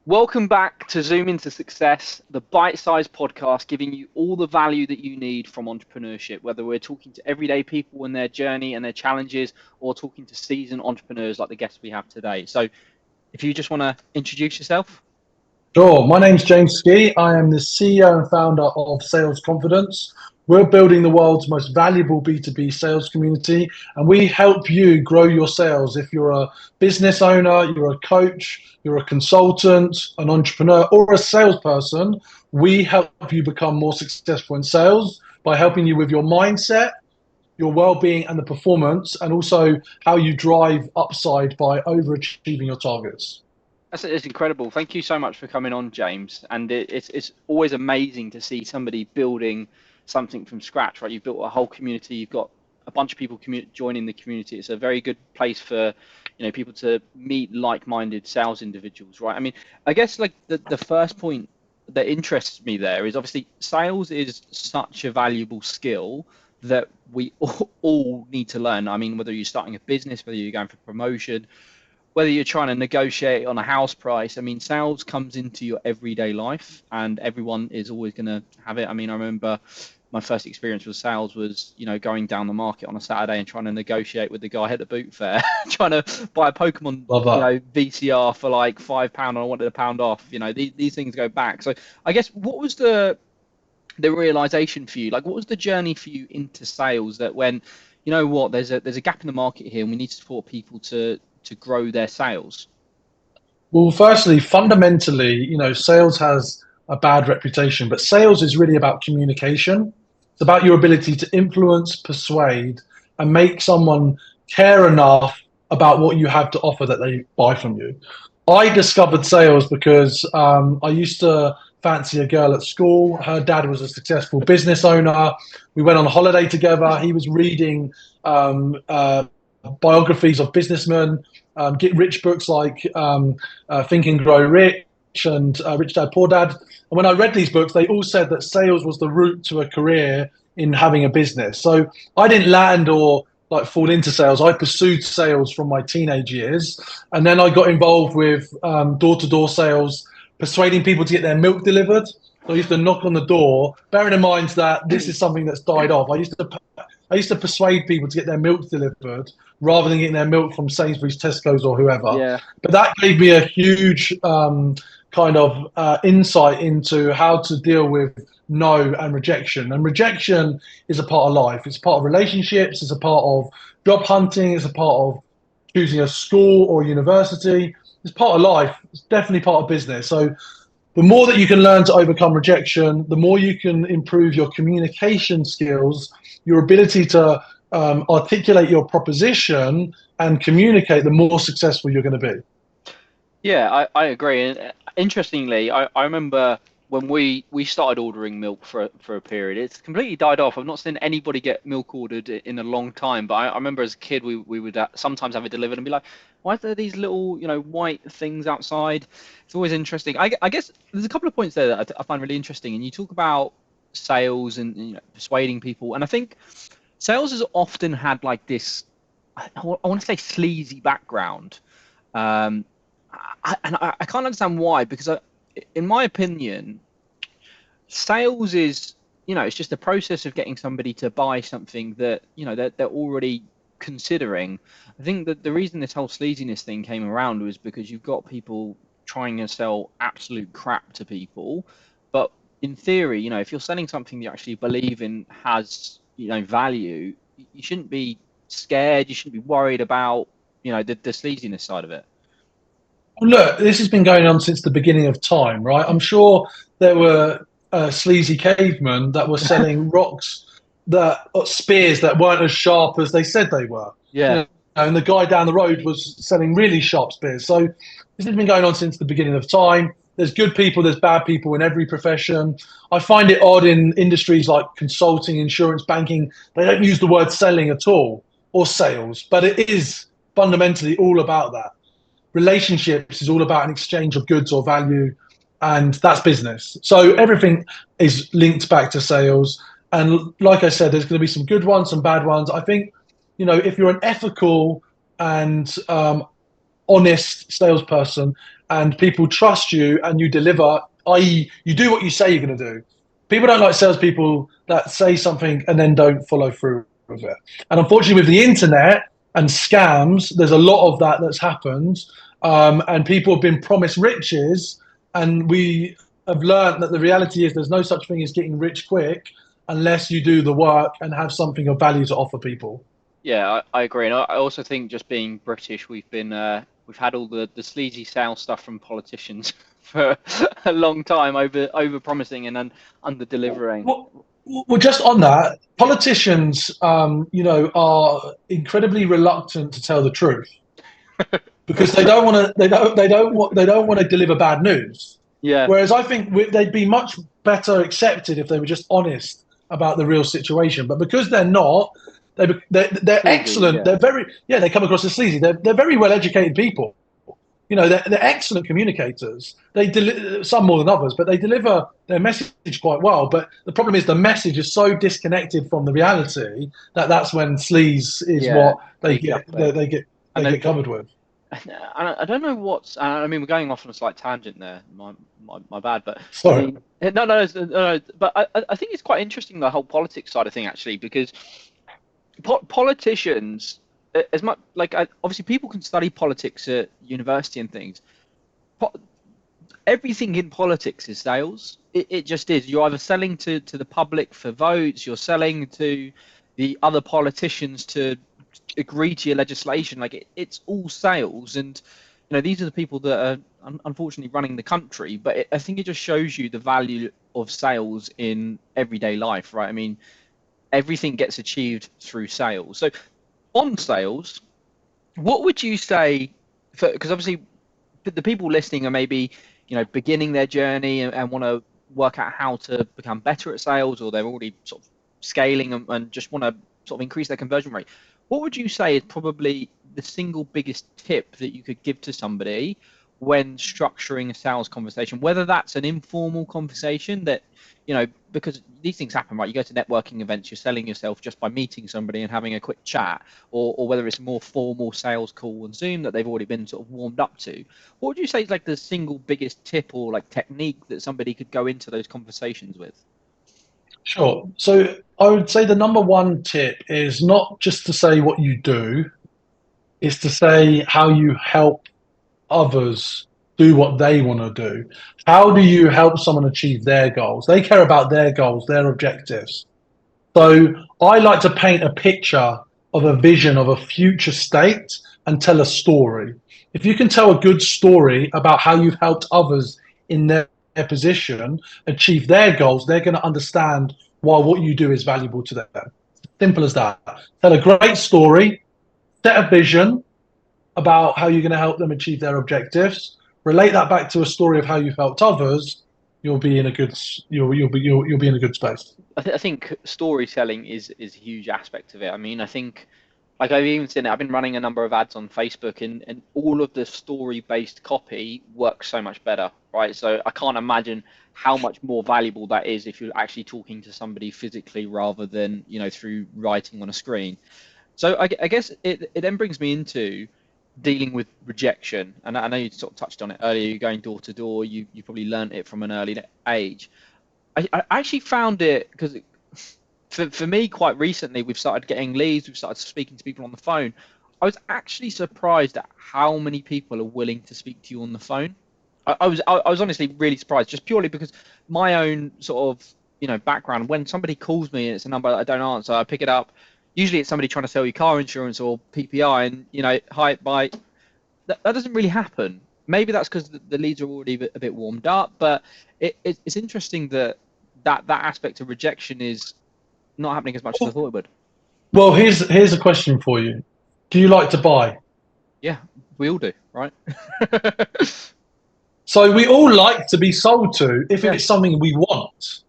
Welcome back to Zoom into Success, the bite-sized podcast giving you all the value that you need from entrepreneurship, whether we're talking to everyday people and their journey and their challenges, or talking to seasoned entrepreneurs like the guests we have today. So if you just want to introduce yourself. Sure. My name's James Ski. I am the CEO and founder of Sales Confidence. We're building the world's most valuable B2B sales community, and we help you grow your sales. If you're a business owner, you're a coach, you're a consultant, an entrepreneur, or a salesperson, we help you become more successful in sales by helping you with your mindset, your well-being, and the performance, and also how you drive upside by overachieving your targets. It's incredible. Thank you so much for coming on, James. And it's always amazing to see somebody building something from scratch, right? You've built a whole community. You've got a bunch of people joining the community. It's a very good place for, people to meet like-minded sales individuals, right? I mean, I guess like the first point that interests me there is obviously sales is such a valuable skill that we all need to learn. I mean, whether you're starting a business, whether you're going for promotion, whether you're trying to negotiate on a house price. I mean, sales comes into your everyday life and everyone is always going to have it. I mean, I remember my first experience with sales was, going down the market on a Saturday and trying to negotiate with the guy at the boot fair, trying to buy a Pokemon, Love that. VCR for like £5 and I wanted a pound off. These things go back. So I guess what was the realization for you? Like, what was the journey for you into sales that when, there's a gap in the market here and we need to support people to grow their sales? Well, firstly, fundamentally, sales has a bad reputation, but sales is really about communication. It's about your ability to influence, persuade, and make someone care enough about what you have to offer that they buy from you. I discovered sales because I used to fancy a girl at school. Her dad was a successful business owner. We went on a holiday together. He was reading biographies of businessmen, get rich books like Think and Grow Rich and Rich Dad Poor Dad. And when I read these books, they all said that sales was the route to a career in having a business. So I didn't land or like fall into sales. I pursued sales from my teenage years, and then I got involved with door-to-door sales, persuading people to get their milk delivered. So I used to knock on the door, bearing in mind that this is something that's died off. I used to persuade people to get their milk delivered rather than getting their milk from Sainsbury's, Tesco's, or whoever. Yeah. But that gave me a huge kind of insight into how to deal with no and rejection. And rejection is a part of life. It's a part of relationships. It's a part of job hunting. It's a part of choosing a school or university. It's part of life. It's definitely part of business. So the more that you can learn to overcome rejection, the more you can improve your communication skills, your ability to articulate your proposition and communicate, the more successful you're going to be. Yeah, I agree. And interestingly, I remember when we started ordering milk for a period, it's completely died off. I've not seen anybody get milk ordered in a long time. But I remember as a kid, we would sometimes have it delivered and be like, why are there these little, white things outside? It's always interesting. I guess there's a couple of points there that I find really interesting. And you talk about sales and persuading people. And I think sales has often had like this, I want to say sleazy background. Um, I can't understand why, because in my opinion, sales is, it's just the process of getting somebody to buy something that, they're already considering. I think that the reason this whole sleaziness thing came around was because you've got people trying to sell absolute crap to people. But in theory, if you're selling something you actually believe in has, value, you shouldn't be scared. You shouldn't be worried about, the sleaziness side of it. Look, this has been going on since the beginning of time, right? I'm sure there were sleazy cavemen that were selling rocks that spears that weren't as sharp as they said they were. Yeah. And the guy down the road was selling really sharp spears. So this has been going on since the beginning of time. There's good people, there's bad people in every profession. I find it odd in industries like consulting, insurance, banking. They don't use the word selling at all or sales, but it is fundamentally all about that. Relationships is all about an exchange of goods or value, and that's business. So everything is linked back to sales. And like I said, there's going to be some good ones, some bad ones. I think, if you're an ethical and honest salesperson and people trust you and you deliver, i.e., you do what you say you're going to do. People don't like salespeople that say something and then don't follow through with it. And unfortunately, with the internet and scams, there's a lot of that that's happened. And people have been promised riches, and we have learned that the reality is there's no such thing as getting rich quick unless you do the work and have something of value to offer people. Yeah, I agree, and I also think just being British, we've had all the sleazy sales stuff from politicians for a long time, over promising and then under delivering. Well, just on that, politicians, are incredibly reluctant to tell the truth because they don't want to. They don't want to deliver bad news. Yeah, Whereas I think they'd be much better accepted if they were just honest about the real situation. But because they're not, they're sleazy. excellent. Yeah, They're very They come across as sleazy. They're very well educated people. They're excellent communicators. Some more than others, but they deliver their message quite well. But the problem is the message is so disconnected from the reality that that's when sleaze is yeah, what they get. exactly. They And get covered with. I don't know what's. I mean, we're going off on a slight tangent there. My bad. But Sorry. the no, no, no, no. But I think it's quite interesting, the whole politics side of thing, actually, because politicians, as much like, obviously people can study politics at university and things. Po Everything in politics is sales. It just is. You're either selling to the public for votes, you're selling to the other politicians to agree to your legislation. Like, it's all sales, and these are the people that are unfortunately running the country. But I think it just shows you the value of sales in everyday life, right? I mean, everything gets achieved through sales. So on sales, what would you say? Because obviously the people listening are maybe beginning their journey and want to work out how to become better at sales, or they're already sort of scaling and just want to sort of increase their conversion rate. What would you say is probably the single biggest tip that you could give to somebody when structuring a sales conversation, whether that's an informal conversation that, because these things happen, right? You go to networking events, you're selling yourself just by meeting somebody and having a quick chat, or whether it's a more formal sales call on Zoom that they've already been sort of warmed up to. What would you say is like the single biggest tip or like technique that somebody could go into those conversations with? Sure. So I would say the number one tip is not just to say what you do, is to say how you help others do what they want to do. How do you help someone achieve their goals? They care about their goals, their objectives. So I like to paint a picture of a vision of a future state and tell a story. If you can tell a good story about how you've helped others in their position achieve their goals, they're going to understand why what you do is valuable to them. Simple as that. Tell a great story, set a vision about how you're going to help them achieve their objectives, relate that back to a story of how you've helped others. You'll be in a good you'll be in a good space. I think storytelling is a huge aspect of it. I mean, I think, like, I've even seen it. I've been running a number of ads on Facebook, and all of the story-based copy works so much better, right? So I can't imagine how much more valuable that is if you're actually talking to somebody physically rather than through writing on a screen. So I guess it then brings me into dealing with rejection, and I know you sort of touched on it earlier. You're going door to door. You probably learned it from an early age. I actually found it because for me, quite recently, we've started getting leads, we've started speaking to people on the phone. I was actually surprised at how many people are willing to speak to you on the phone. I was honestly really surprised, just purely because my own sort of background. When somebody calls me and it's a number that I don't answer, I pick it up. Usually it's somebody trying to sell you car insurance or PPI, and hi, bye. That doesn't really happen. Maybe that's because the leads are already a bit warmed up, but it's interesting that that aspect of rejection is not happening as much as I thought it would. Well, here's a question for you. Do you like to buy? Yeah, we all do, right? So we all like to be sold to if Yeah, it's something we want.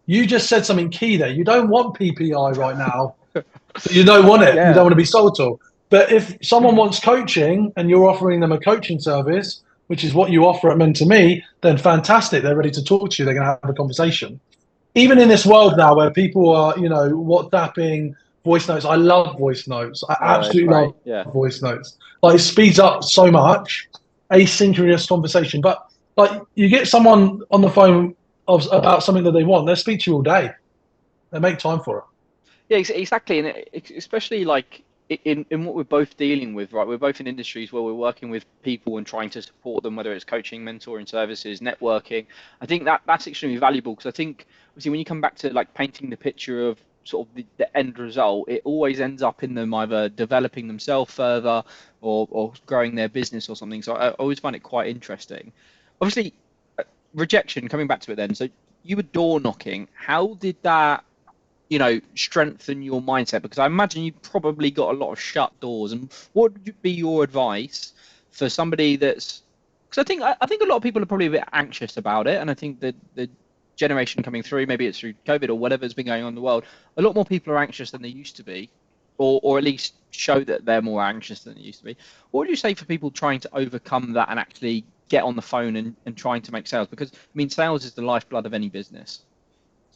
You just said something key there. You don't want PPI right now. So you don't want it. You don't yeah, want to be sold to. But if someone wants coaching and you're offering them a coaching service, which is what you offer at Men to Me, then fantastic. They're ready to talk to you. They're going to have a conversation. Even in this world now where people are, WhatsApping, voice notes. I love voice notes. I Oh, it's absolutely love great. Yeah. voice notes. Like it speeds up so much, asynchronous conversation. But like you get someone on the phone about something that they want, they'll speak to you all day. They make time for it. Yeah, exactly, and especially like in what we're both dealing with, right? We're both in industries where we're working with people and trying to support them, whether it's coaching, mentoring services, networking. I think that that's extremely valuable because I think obviously when you come back to like painting the picture of sort of the end result, it always ends up in them either developing themselves further or growing their business or something. So I always find it quite interesting. Obviously, rejection. Coming back to it then, so you were door knocking. How did that? Strengthen your mindset? Because I imagine you probably got a lot of shut doors. And what would be your advice for somebody that's? Because I think a lot of people are probably a bit anxious about it, and I think that the generation coming through, maybe it's through COVID or whatever's been going on in the world, a lot more people are anxious than they used to be, or at least show that they're more anxious than they used to be. What would you say for people trying to overcome that and actually get on the phone and trying to make sales? Because I mean, sales is the lifeblood of any business.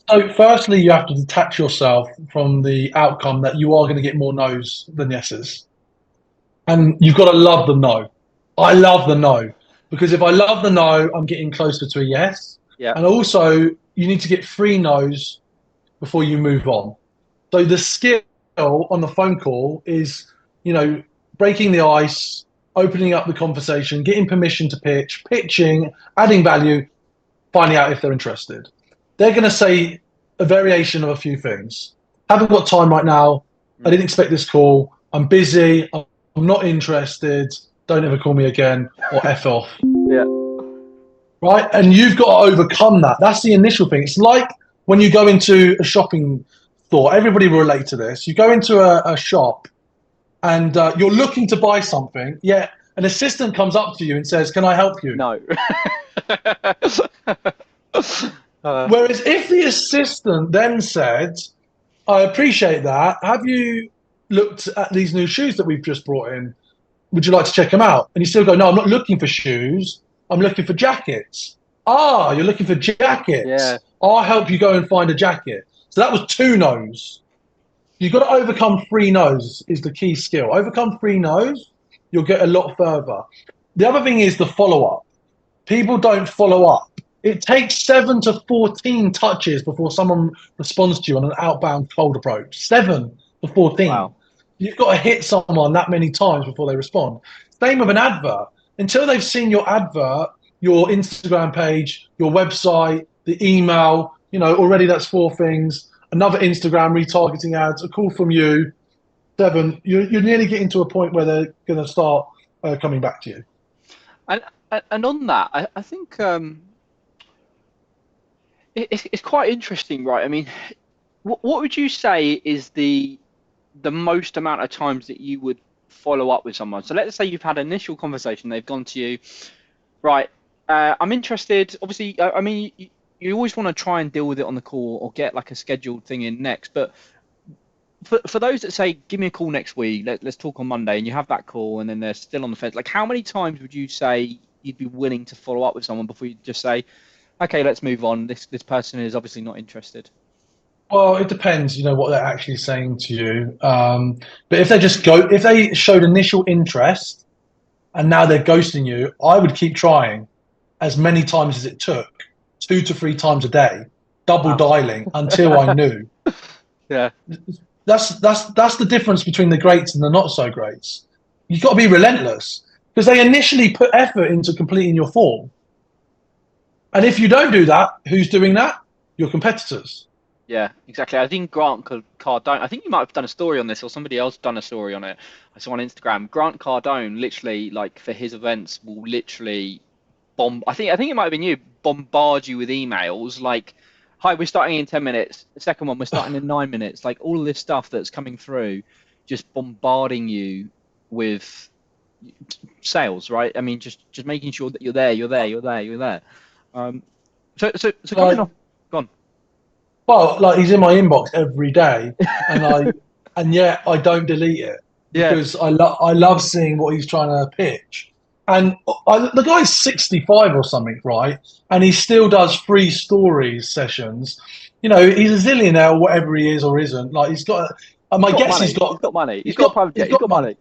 So, firstly, you have to detach yourself from the outcome that you are going to get more no's than yeses. And you've got to love the no. I love the no because if I love the no, I'm getting closer to a yes. Yeah. And also, you need to get three no's before you move on. So, the skill on the phone call is, you know, breaking the ice, opening up the conversation, getting permission to pitch, pitching, adding value, finding out if they're interested. They're going to say a variation of a few things. Haven't got time right now. I Mm. didn't expect this call. I'm busy. I'm not interested. Don't ever call me again or F off. Yeah. Right. And you've got to overcome that. That's the initial thing. It's like when you go into a shopping store, everybody will relate to this. You go into a shop and you're looking to buy something, yet an assistant comes up to you and says, "Can I help you?" No. Whereas if the assistant then said, I appreciate that. Have you looked at these new shoes that we've just brought in? Would you like to check them out? And you still go, no, I'm not looking for shoes. I'm looking for jackets. Ah, you're looking for Yeah. jackets. I'll help you go and find a jacket. So that was two no's. You've got to overcome three no's is the key skill. Overcome three no's, you'll get a lot further. The other thing is the follow up. People don't follow up. It takes 7 to 14 touches before someone responds to you on an outbound cold approach. 7 to 14. Wow. You've got to hit someone that many times before they respond. Same with an advert. Until they've seen your advert, your Instagram page, your website, the email, already that's four things. Another Instagram retargeting ads, a call from you. Seven, you're nearly getting to a point where they're going to start coming back to you. And and on that, I think it's quite interesting, right? I mean, what would you say is the most amount of times that you would follow up with someone? So let's say you've had an initial conversation, they've gone to you, right? I'm interested. Obviously, I mean, you always want to try and deal with it on the call or get like a scheduled thing in next. But for those that say, give me a call next week, let's talk on Monday, and you have that call, and then they're still on the fence, like how many times would you say you'd be willing to follow up with someone before you just say, okay, let's move on. This person is obviously not interested. Well, it depends, what they're actually saying to you. But if they showed initial interest and now they're ghosting you, I would keep trying as many times as it took, 2 to 3 times a day, double Wow. dialing until I knew. Yeah. That's the difference between the greats and the not so greats. You've got to be relentless because they initially put effort into completing your form. And if you don't do that, who's doing that? Your competitors. Yeah, exactly. I think Grant Cardone, I think you might have done a story on this or somebody else done a story on it. I saw on Instagram. Grant Cardone literally, like for his events, will literally I think it might have been you, bombard you with emails like, hi, we're starting in 10 minutes. The second one, we're starting in 9 minutes. Like all of this stuff that's coming through, just bombarding you with sales, right? I mean, just making sure that you're there, you're there, you're there, you're there. Um, so coming Like off, gone. Well, like he's in my inbox every day, and yet I don't delete it Yeah. because I love seeing what he's trying to pitch. And the guy's 65 or something, right? And he still does free stories sessions. He's a zillionaire, whatever he is or isn't. Like My He's got guess money. He's got money. He's he's got a got private he's jet. He's got got money.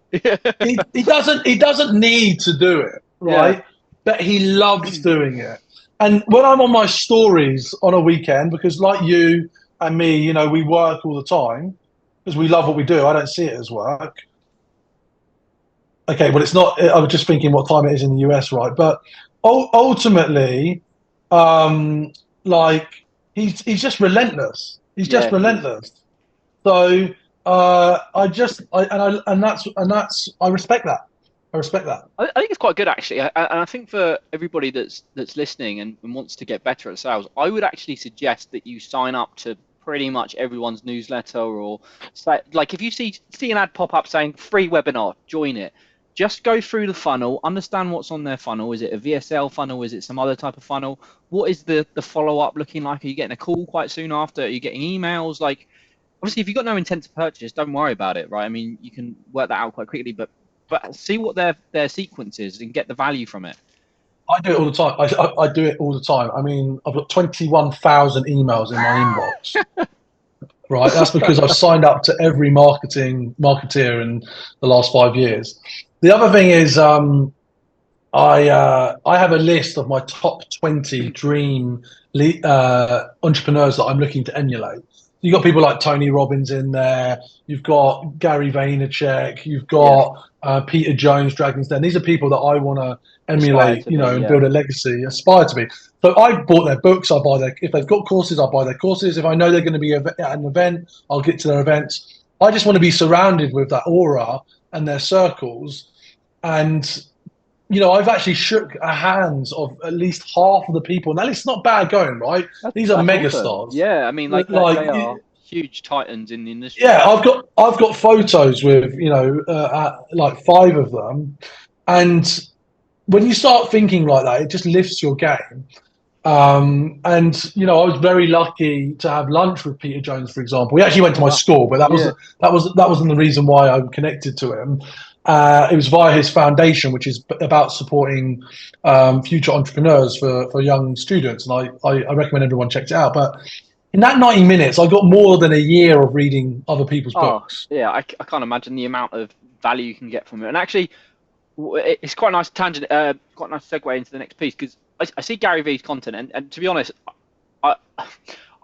money. He doesn't need to do it, Yeah. right? But he loves doing it. And when I'm on my stories on a weekend, because like you and me, we work all the time because we love what we do. I don't see it as work. Okay, well, it's not. I was just thinking what time it is in the US, right? But ultimately, um, like he's just relentless. He's just Yeah, he is. relentless. So and that's I respect that. I respect that. I think it's quite good actually, and I think for everybody that's listening and wants to get better at sales, I would actually suggest that you sign up to pretty much everyone's newsletter or say, like if you see an ad pop up saying free webinar, join it. Just go through the funnel, understand what's on their funnel. Is it a VSL funnel? Is it some other type of funnel? What is the follow up looking like? Are you getting a call quite soon after? Are you getting emails? Like obviously if you've got no intent to purchase, don't worry about it, right? I mean, you can work that out quite quickly, but see what their sequence is and get the value from it. I do it all the time. I do it all the time. I mean, I've got 21,000 emails in my inbox. Right, that's because I've signed up to every marketeer in the last 5 years. The other thing is, I have a list of my top 20 dream entrepreneurs that I'm looking to emulate. You've got people like Tony Robbins in there. You've got Gary Vaynerchuk. You've Yeah, got Peter Jones, Dragon's Den. These are people that I want to aspire emulate, to be. and Yeah. build a legacy, aspire to be. So I bought their books. I buy their, if they've got courses, I buy their courses. If I know they're going to be at an event, I'll get to their events. I just want to be surrounded with that aura and their circles. And I've actually shook hands of at least half of the people. Now, it's not bad going, right? These are That's awesome. megastars. Yeah, I mean, like they Like, are huge titans in the industry. yeah, I've got photos with like five of them, and when you start thinking like that, it just lifts your game. And I was very lucky to have lunch with Peter Jones, for example. He actually went Oh to my wow. school, but that was Yeah. that wasn't the reason why I'm connected to him. It was via his foundation, which is about supporting future entrepreneurs for young students, and I recommend everyone checks it out. But in that 90 minutes, I got more than a year of reading other people's Oh, books. yeah. I can't imagine the amount of value you can get from it. And actually, it's quite a nice tangent, quite a nice segue into the next piece because I see Gary Vee's content, and to be honest, I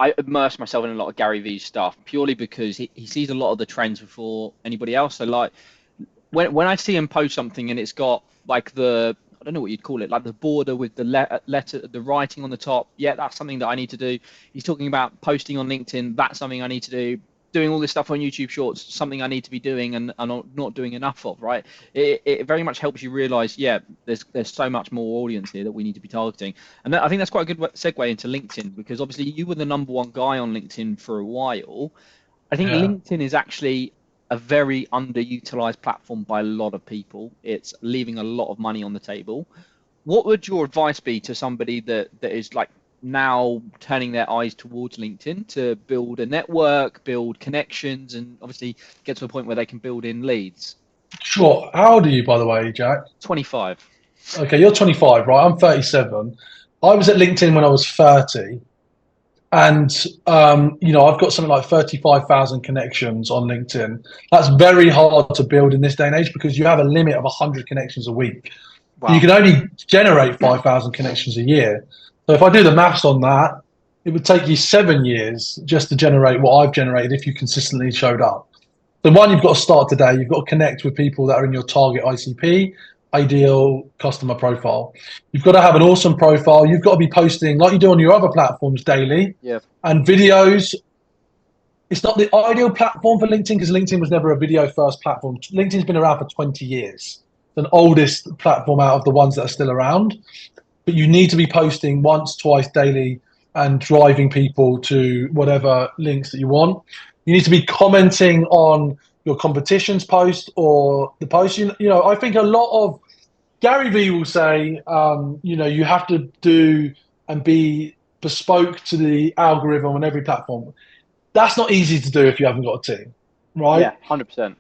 I immerse myself in a lot of Gary Vee's stuff purely because he sees a lot of the trends before anybody else. So like when I see him post something and it's got like the I don't know what you'd call it, like the border with the letter, the writing on the top. Yeah, that's something that I need to do. He's talking about posting on LinkedIn. That's something I need to do. Doing all this stuff on YouTube Shorts, something I need to be doing and not doing enough of. Right? It very much helps you realize, yeah, there's so much more audience here that we need to be targeting. And I think that's quite a good segue into LinkedIn because obviously you were the number one guy on LinkedIn for a while. I think Yeah. LinkedIn is actually a very underutilized platform by a lot of people. It's leaving a lot of money on the table. What would your advice be to somebody that is like now turning their eyes towards LinkedIn to build a network, build connections, and obviously get to a point where they can build in leads? Sure. How old are you, by the way, Jack? 25. Okay, you're 25, right? I'm 37. I was at LinkedIn when I was 30. And I've got something like 35,000 connections on LinkedIn. That's very hard to build in this day and age because you have a limit of 100 connections a week. So you Wow. can only generate 5,000 connections a year. So if I do the maths on that, it would take you 7 years just to generate what I've generated if you consistently showed up. So one, you've got to start today. You've got to connect with people that are in your target ICP, ideal customer profile. You've got to have an awesome profile. You've got to be posting like you do on your other platforms daily Yeah. and videos. It's not the ideal platform for LinkedIn because LinkedIn was never a video first platform. LinkedIn's been around for 20 years. It's an oldest platform out of the ones that are still around. But you need to be posting once, twice daily and driving people to whatever links that you want. You need to be commenting on your competition's post or the post. I think a lot of Gary Vee will say, you have to do and be bespoke to the algorithm on every platform. That's not easy to do if you haven't got a team, right? Yeah. 100%.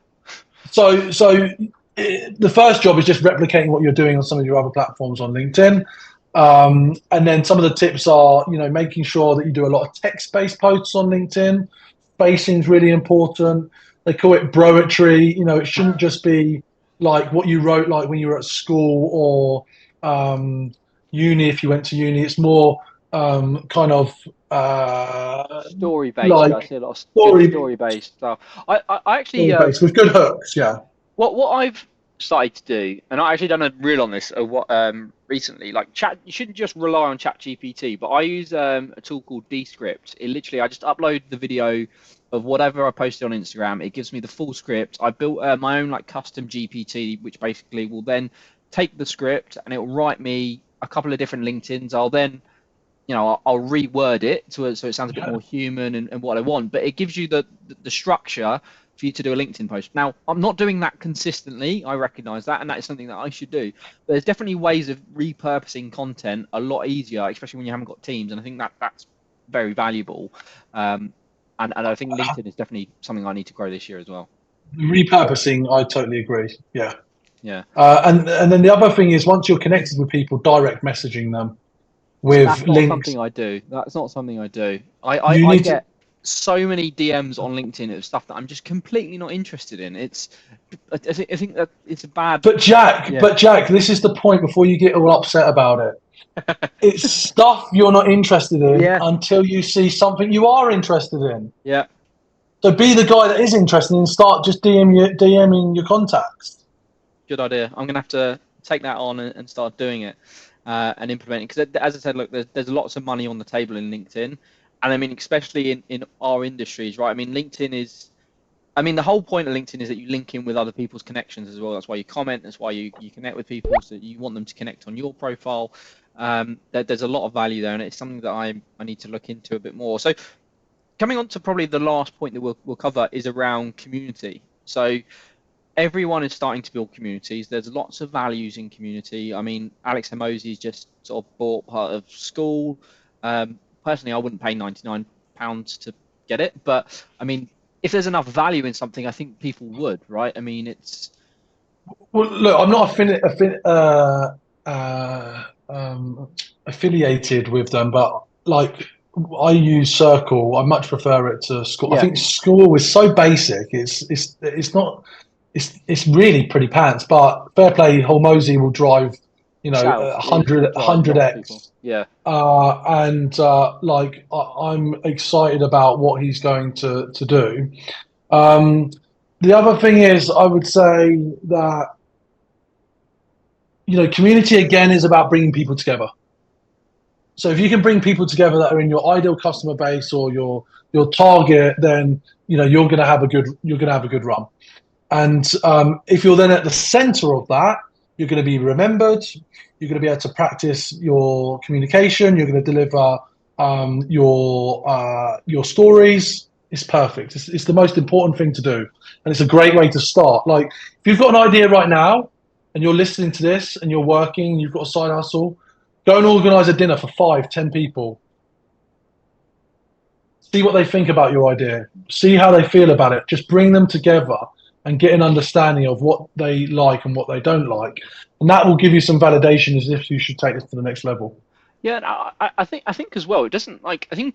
So the first job is just replicating what you're doing on some of your other platforms on LinkedIn. And then some of the tips are, making sure that you do a lot of text-based posts on LinkedIn. Spacing is really important. They call it broetry. It shouldn't just be like what you wrote like when you were at school or uni if you went to uni. It's more kind of Story based. I like see a lot of good story story based stuff. I actually story based with good hooks. Yeah. what I've started to do, and I actually done a reel on this what recently. Like chat, you shouldn't just rely on Chat GPT, but I use a tool called Descript. It literally I just upload the video of whatever I posted on Instagram. It gives me the full script. I built my own like custom GPT, which basically will then take the script and it will write me a couple of different LinkedIn's. I'll then I'll reword it so it sounds a bit Yeah. more human and what I want, but it gives you the structure for you to do a LinkedIn post. Now, I'm not doing that consistently. I recognize that, and that is something that I should do. But there's definitely ways of repurposing content a lot easier, especially when you haven't got teams. And I think that's very valuable. Um, and I think LinkedIn is definitely something I need to grow this year as well. Repurposing, I totally agree. Yeah. Yeah. And then the other thing is once you're connected with people, direct messaging them So with that's not links. something I do. That's not something I do. You I need to, get so many DMs on LinkedIn of stuff that I'm just completely not interested in. I think that it's a bad, yeah, but Jack, this is the point before you get all upset about it. It's stuff you're not interested in yeah, until you see something you are interested in. yeah. So be the guy that is interested and start just DMing your contacts. Good idea. I'm gonna have to take that on and start doing it and implementing because, as I said, look, there's lots of money on the table in LinkedIn, and I mean, especially in our industries, right? I mean, LinkedIn is. I mean, the whole point of LinkedIn is that you link in with other people's connections as well. That's why you comment. That's why you connect with people. So you want them to connect on your profile. There's a lot of value there, and it's something that I need to look into a bit more. So coming on to probably the last point that we'll cover is around community. So everyone is starting to build communities. There's lots of values in community. I mean, Alex Hermosi's just sort of bought part of school. Personally, I wouldn't pay £99 to get it, but I mean, if there's enough value in something, I think people would, right? I mean, it's Well, look, I'm not affiliated with them, but like I use Circle. I much prefer it to School. I yeah, think School is so basic. It's not. It's really pretty pants. But fair play, Hormozy will drive, sales. It will a drive hundred lots of people. x. Yeah, And like I'm excited about what he's going to do. The other thing is, I would say that community again is about bringing people together. So if you can bring people together that are in your ideal customer base or your target, then you're gonna have a good run. And if you're then at the center of that, you're going to be remembered. You're going to be able to practice your communication. You're going to deliver your stories. It's perfect. It's the most important thing to do, and it's a great way to start. Like if you've got an idea right now, and you're listening to this, and you're working, and you've got a side hustle, go and organize a dinner for 5, 10 people. See what they think about your idea. See how they feel about it. Just bring them together and get an understanding of what they like and what they don't like. And that will give you some validation as if you should take this to the next level. yeah. And I think as well. It doesn't like. I think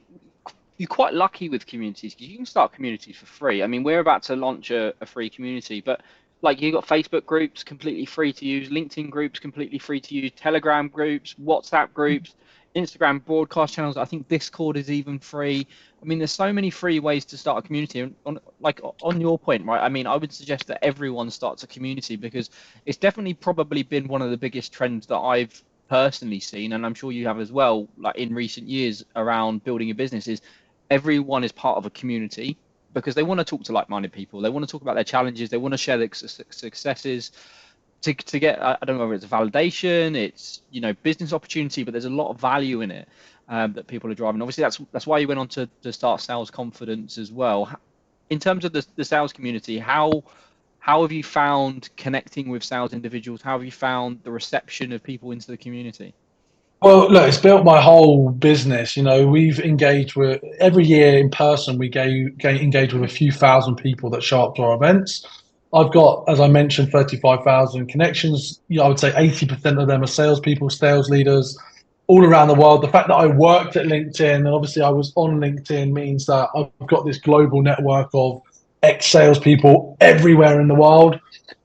you're quite lucky with communities because you can start communities for free. I mean, we're about to launch a free community, but like you've got Facebook groups completely free to use, LinkedIn groups completely free to use, Telegram groups, WhatsApp groups, Instagram broadcast channels. I think Discord is even free. I mean, there's so many free ways to start a community. And on your point, right? I mean, I would suggest that everyone starts a community because it's definitely probably been one of the biggest trends that I've personally seen, and I'm sure you have as well, like in recent years around building a business is everyone is part of a community because they want to talk to like-minded people. They want to talk about their challenges. They want to share their successes to get. I don't know whether it's validation, it's business opportunity, but there's a lot of value in it that people are driving. Obviously, that's why you went on to start Sales Confidence as well. In terms of the sales community, how have you found connecting with sales individuals? How have you found the reception of people into the community? Well, look, it's built my whole business. We've engaged with every year in person. We engage with a few thousand people that show up to our events. I've got, as I mentioned, 35,000 connections. I would say 80% of them are salespeople, sales leaders, all around the world. The fact that I worked at LinkedIn and obviously I was on LinkedIn means that I've got this global network of ex salespeople everywhere in the world.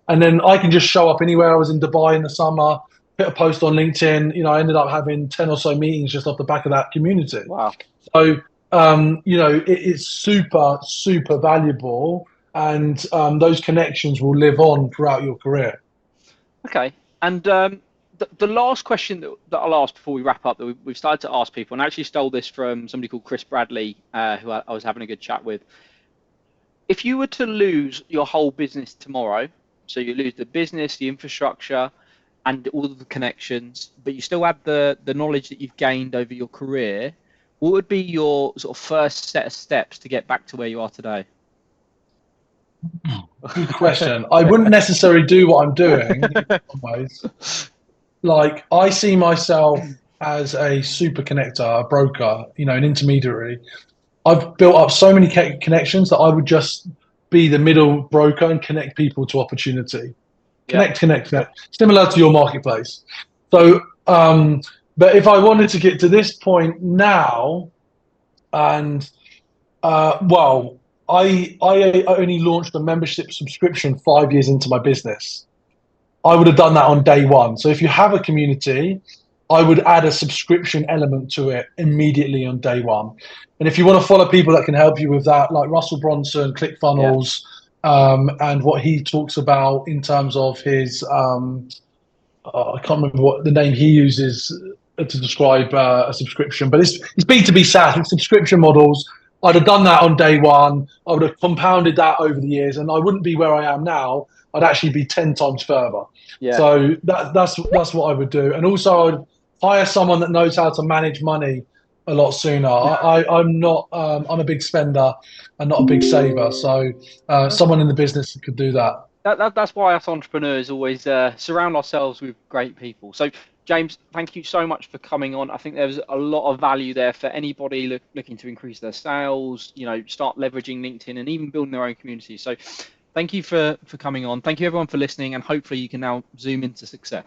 And then I can just show up anywhere. I was in Dubai in the summer, put a post on LinkedIn. I ended up having 10 or so meetings just off the back of that community. Wow. So, it's super, super valuable. And those connections will live on throughout your career. Okay. And the last question that I'll ask before we wrap up, that we've started to ask people, and I actually stole this from somebody called Chris Bradley, who I was having a good chat with. If you were to lose your whole business tomorrow, so you lose the business, the infrastructure, and all of the connections, but you still have the knowledge that you've gained over your career, what would be your sort of first set of steps to get back to where you are today? Good question. I wouldn't necessarily do what I'm doing in some ways. Like, I see myself as a super connector, a broker, an intermediary. I've built up so many connections that I would just be the middle broker and connect people to opportunity. Yeah. Connect, connect, connect. Similar to your marketplace. So, but if I wanted to get to this point now, and well, I only launched a membership subscription 5 years into my business. I would have done that on day one. So if you have a community, I would add a subscription element to it immediately on day one. And if you want to follow people that can help you with that, like Russell Bronson, Yeah. ClickFunnels, and what he talks about in terms of his, I can't remember what the name he uses to describe a subscription, but it's B2B SaaS, it's subscription models. I'd have done that on day one. I would have compounded that over the years, and I wouldn't be where I am now. I'd actually be 10 times further. Yeah. So that's what I would do. And also, I'd hire someone that knows how to manage money a lot sooner. I'm not. I'm a big spender and not a big saver. So someone in the business could do that. That's why us entrepreneurs always surround ourselves with great people. So, James, thank you so much for coming on. I think there's a lot of value there for anybody looking to increase their sales, start leveraging LinkedIn and even building their own community. So, thank you for coming on. Thank you, everyone, for listening. And hopefully, you can now zoom into success.